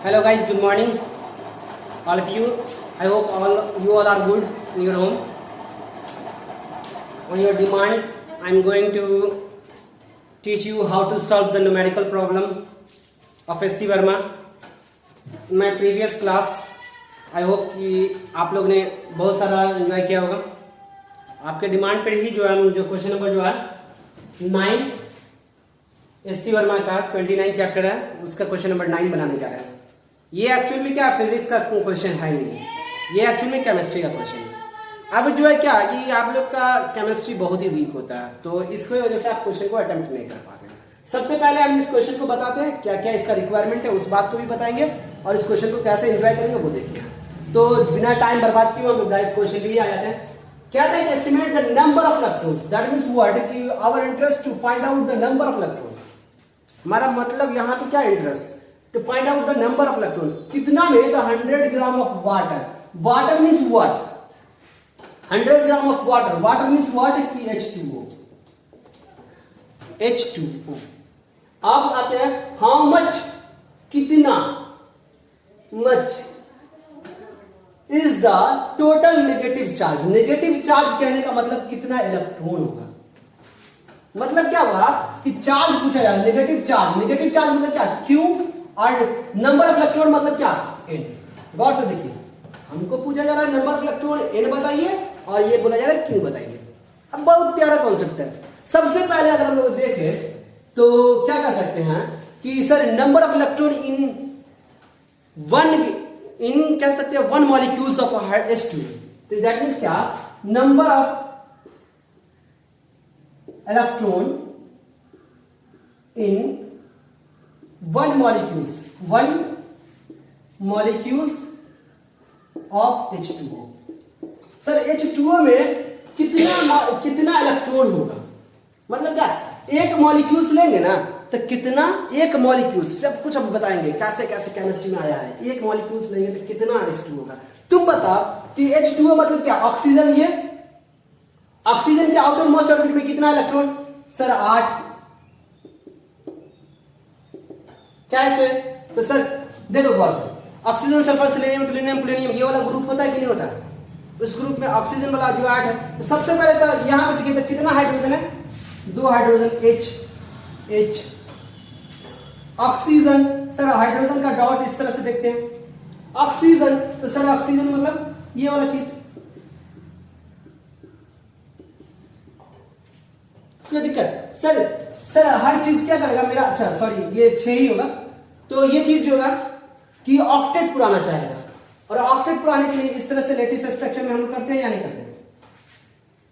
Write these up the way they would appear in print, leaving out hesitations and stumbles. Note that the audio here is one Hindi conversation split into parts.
Hello guys, good morning all of you. I hope you all are good in your home. On your demand, I am going to teach you how to solve the numerical problem of SC Verma. In my previous class, I hope कि आप लोग ने बहुत सारा एंजॉय किया होगा. आपके डिमांड पर ही जो है जो क्वेश्चन नंबर जो है 9 SC वर्मा का 29 चैप्टर है, उसका क्वेश्चन नंबर 9 बनाने जा रहे हैं. ये एक्चुअल में क्या फिजिक्स का क्वेश्चन है नहीं, ये एक्चुअल में केमिस्ट्री का क्वेश्चन है. अब जो है क्या कि आप लोग का केमिस्ट्री बहुत ही वीक होता है, तो इसकी वजह से आप क्वेश्चन को अटेम्प्ट नहीं कर पाते हैं. सबसे पहले हम इस क्वेश्चन को बताते हैं, क्या क्या इसका रिक्वायरमेंट है उस बात को भी बताएंगे, और इस क्वेश्चन को कैसे एंजॉय करेंगे वो देखिए. तो बिना टाइम बर्बाद किए हम डायरेक्ट क्वेश्चन भी आ जाते हैं. क्या था कि estimate the number of electrons, that means what कि our interest to find out the number of electrons. हमारा मतलब यहाँ पे क्या interest to find out the number of electron. कितना में the 100 gram of water. Water means what, 100 gram of water. Water means what कि H2O. H2O. अब आते हैं हाउ मच, कितना, much is the total negative charge. Negative charge कहने का मतलब कितना इलेक्ट्रॉन होगा. मतलब क्या हुआ कि चार्ज पूछा जा रहा है, नेगेटिव चार्ज. नेगेटिव चार्ज मतलब क्या Q, और नंबर ऑफ इलेक्ट्रॉन मतलब क्या N. गौर से देखिए, हमको पूछा जा रहा है नंबर ऑफ इलेक्ट्रॉन N बताइए, और ये बोला जा रहा है Q बताइए. अब बहुत प्यारा कॉन्सेप्ट है. सबसे पहले अगर हम लोग देखें तो क्या कर सकते हैं कि सर नंबर ऑफ इलेक्ट्रॉन इन कह सकते हैं 1 मॉलिक्यूल्स ऑफ H2. तो दैट मींस क्या, number of electron in 1 molecules of H2O. Sir H2O में कितना इलेक्ट्रॉन होगा. मतलब क्या, एक मॉलिक्यूल्स लेंगे ना तो कितना, एक मॉलिक्यूल सब कुछ हम बताएंगे कैसे कैसे केमिस्ट्री में आया है. एक मॉलिक्यूल्स लेंगे तो कितना H2O होगा. तुम बताओ कि H2O मतलब क्या, ऑक्सीजन. ये ऑक्सीजन के आउटर मोस्ट ऑर्बिट में कितना इलेक्ट्रॉन. सर 8. कैसे, तो सर देखो गौर से, ऑक्सीजन, सल्फर, सेलेनियम, टोल्यूनियम, प्लूटोनियम, ये वाला ग्रुप होता है कि नहीं होता है. उस ग्रुप में ऑक्सीजन वाला जो 8 है. तो सबसे पहले तो यहां पे देखिए तो कितना हाइड्रोजन है, 2 hydrogen H. Oxygen, sir hydrogen का डॉट इस तरह से देखते हैं. ऑक्सीजन, तो सर ऑक्सीजन मतलब ये वाला चीज. क्या दिक्कत सर हर चीज क्या करेगा मेरा, अच्छा सॉरी ये 6 ही होगा. तो ये चीज जो होगा कि ऑक्टेट पुराना चाहेगा, और ऑक्टेट पुराने के लिए इस तरह से लेटिस स्ट्रक्चर में हम करते हैं या नहीं करते हैं.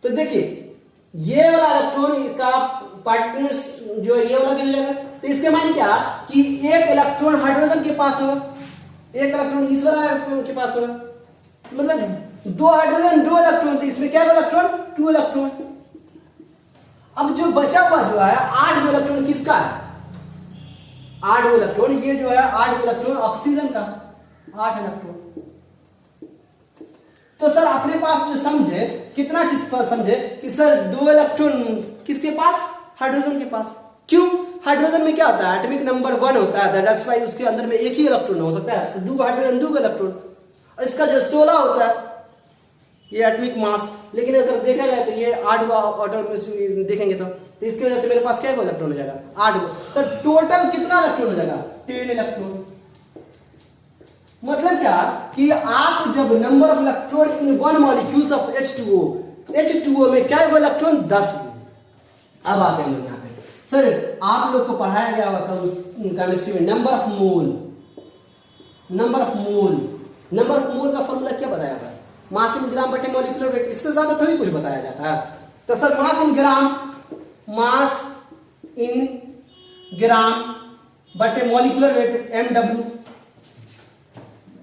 तो देखिए ये वाला इलेक्ट्रॉन का पार्टनर्स जो ये वाला भी हो जाएगा. तो इसके माने क्या कि एक इलेक्ट्रॉन हाइड्रोजन के पास होगा, एक इलेक्ट्रॉन इस वाला इलेक्ट्रॉन के पास होगा. मतलब 2 हाइड्रोजन 2 इलेक्ट्रॉन, तो इसमें क्या इलेक्ट्रॉन, 2 इलेक्ट्रॉन. अब जो बचा हुआ जो है 8 इलेक्ट्रॉन किसका है, 8 इलेक्ट्रॉन, ये जो है 8 इलेक्ट्रॉन ऑक्सीजन का, 8 इलेक्ट्रॉन. तो सर अपने पास जो समझे कितना चीज पर समझे कि सर 2 इलेक्ट्रॉन किसके पास, हाइड्रोजन के पास. क्यों, हाइड्रोजन में क्या होता है, एटॉमिक नंबर 1 होता है, दैट्स व्हाई उसके अंदर में एक ही इलेक्ट्रॉन हो सकता है. तो 2 हाइड्रोजन 2 इलेक्ट्रॉन. इसका जो 16 होता है ये एटॉमिक मास. लेकिन अगर देखा जाए तो ये 8 ऑर्डर में देखेंगे तो इसकी वजह से मेरे पास क्या इलेक्ट्रॉन हो जाएगा, 8. सर टोटल कितना इलेक्ट्रॉन हो जाएगा, 10 इलेक्ट्रॉन. मतलब क्या कि आप जब number of electron in 1 molecules of H2O में क्या इलेक्ट्रॉन, 10. अब आते हैं यहाँ पे. सर आप लोग को पढ़ाया गया होगा केमिस्ट्री में number of mole. Number of mole का फॉर्मूला क्या बताया था, मास इन ग्राम बटे मॉलिक्यूलर वेट. इससे ज्यादा थोड़ी कुछ बताया जाता है. तो सर मास इन ग्राम बटे मॉलिक्यूलर वेट MW.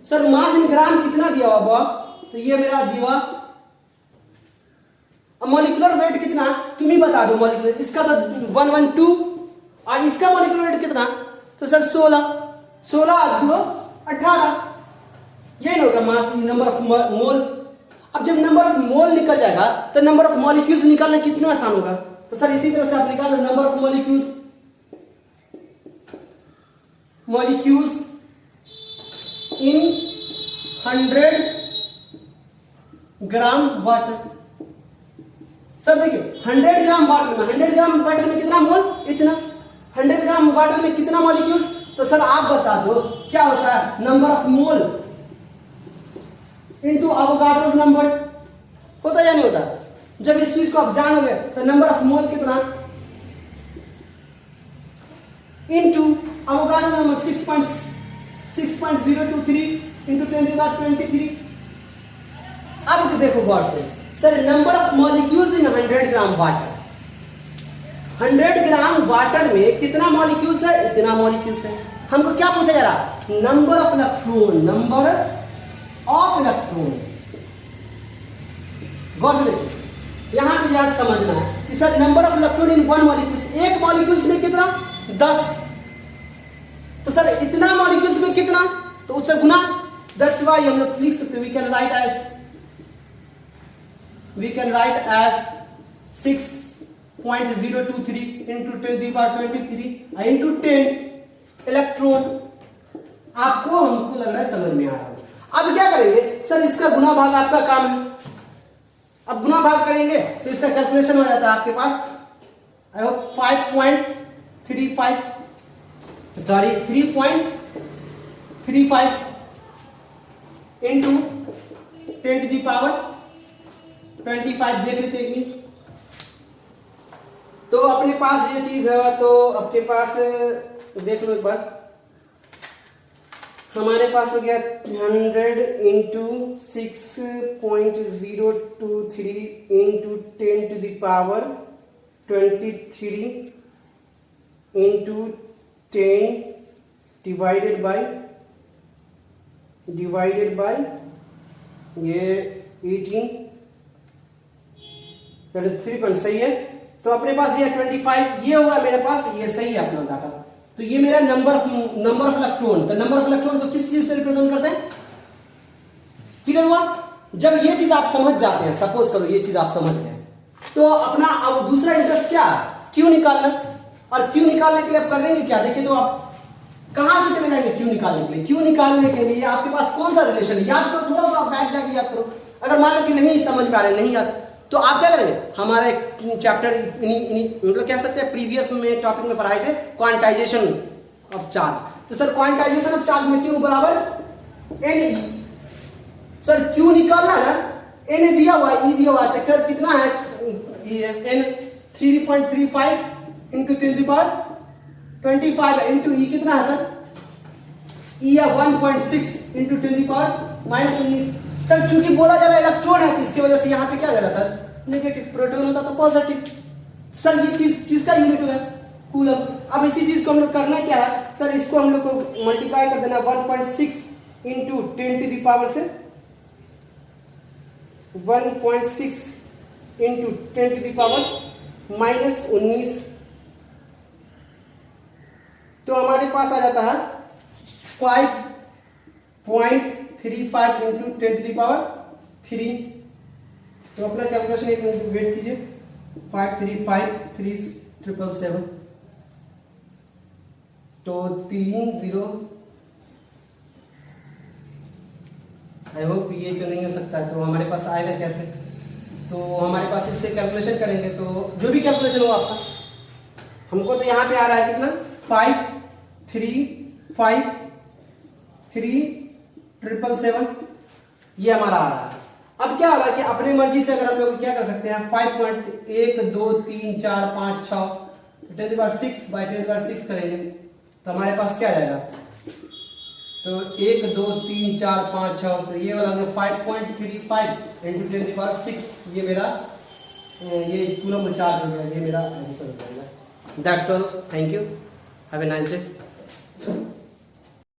सर मास इन ग्राम कितना दिया हुआ, तो ये मेरा दिया. मॉलिक्यूलर वेट कितना तुम ही बता दो. मॉलिक्यूलर इसका तो 112, और इसका मॉलिक्यूलर वेट कितना, तो सर 16 2 18. यही होगा मास, नंबर ऑफ मोल. अब जब नंबर ऑफ मोल निकल जाएगा तो नंबर ऑफ मॉलिक्यूल्स निकालना कितना आसान होगा. तो सर इसी तरह से आप निकालो number of molecules in 100 gram water. Sir देखिए 100 ग्राम वाटर में, 100 ग्राम वाटर में कितना मोल, इतना। 100 ग्राम वाटर में कितना मॉलिक्यूल्स, तो सर आप बता दो क्या होता है, number of mole into Avogadro's number, होता या नहीं होता। जब इस चीज को आप जानोगे तो नंबर ऑफ मोल कितना इनटू एवोगाड्रो नंबर 6.023 इंटू 10⁻23। अब देखो गौर से, sir number of molecules in 100 gram water, 100 gram water में कितना मॉलिक्यूल्स है, इतना मॉलिक्यूल्स है। हमको क्या पूछा जा रहा, number of electron, number of electron. गौर से देखिए, यहां पे याद समझना है कि sir number of electron in one molecules, एक मॉलिक्यूल्स में कितना 10, तो सर इतना मॉलिक्यूल्स में कितना, तो उससे गुना। दैट्स व्हाई हम लोग लिख सकते, we can write as 6.023 into 10⁻23 into 10 electron. आपको हमको लग रहा है समझ में आ रहा है। अब क्या करेंगे सर, इसका गुना भाग आपका काम है। अब गुना भाग करेंगे तो इसका कैलकुलेशन हो जाता है आपके पास 3.35 इंटू 10⁻25। देख लेते एक मिनट। तो अपने पास ये चीज है, तो आपके पास देख लो एक बार, हमारे पास हो गया 100 into 6.023 into 10⁻23 into 10 divided by ये 18, 3 सही है। तो अपने पास ये 25 ये होगा मेरे पास, ये सही है अपना डाटा। तो ये मेरा नंबर ऑफ इलेक्ट्रॉन, तो नंबर ऑफ इलेक्ट्रॉन को किस चीज से रिप्रेजेंट करते हैं, क्लियर हुआ। जब ये चीज आप समझ जाते हैं, सपोज करो ये चीज आप समझ गए, तो अपना अब दूसरा इंटरेस्ट क्या है, क्यों निकालना। और क्यों निकालने के लिए आप करेंगे क्या, देखिए तो आप कहां से चले जाएंगे क्यों निकालने के लिए। क्यों निकालने के लिए आपके पास कौन सा रिलेशन है, याद करो, थोड़ा सा बैठ जाके याद करो। अगर मान लो कि नहीं समझ में आ रहे, नहीं याद, तो आप क्या करेंगे, हमारे चैप्टर मतलब कह सकते हैं प्रीवियस में टॉपिक में पढ़ाए थे क्वांटाइजेशन ऑफ चार्ज। तो सर क्वांटाइजेशन ऑफ चार्ज में क्यू बराबर एन। सर क्यू निकालना है, एन दिया हुआ है, ई दिया हुआ है, तो कितना है एन 3.35 इंटू 10⁻25 इंटू ई कितना है सर, ई है 1.6 इंटू 10⁻−19। सर चूंकि बोला जा रहा है इलेक्ट्रॉन है, तो इसकी वजह से यहाँ पे क्या रहेगा सर, नेगेटिव। प्रोटॉन होता तो पॉजिटिव। सर ये किसका यूनिट होगा, कूलम। अब इसी चीज को हम लोग करना क्या है सर, इसको हम लोग को मल्टीप्लाई कर देना 1.6 इंटू 10⁻−19 तो हमारे पास आ जाता है 5.35 इंटू 10⁻3। तो अपना कैलकुलेशन एक मिनट वेट कीजिए, 535,377 तो 30। आई होप ये तो नहीं हो सकता है, तो हमारे पास आएगा कैसे, तो हमारे पास इससे कैलकुलेशन करेंगे, तो जो भी कैलकुलेशन हो आपका, हमको तो यहाँ पे आ रहा है कितना 535,377 ये हमारा आ रहा है। अब क्या होगा कि अपने मर्जी से अगर हम लोग क्या कर सकते हैं 5.1 2 3 4 5 6 10⁻6 करेंगे तो हमारे पास क्या आ जाएगा, तो 1 2 3 4 5 6, तो ये वाला 5.35 इंटू 10⁻6 ये मेरा ये कूलम चार्ज हो गया, ये मेरा आंसर हो जाएगा। That's all, thank you, have a nice day.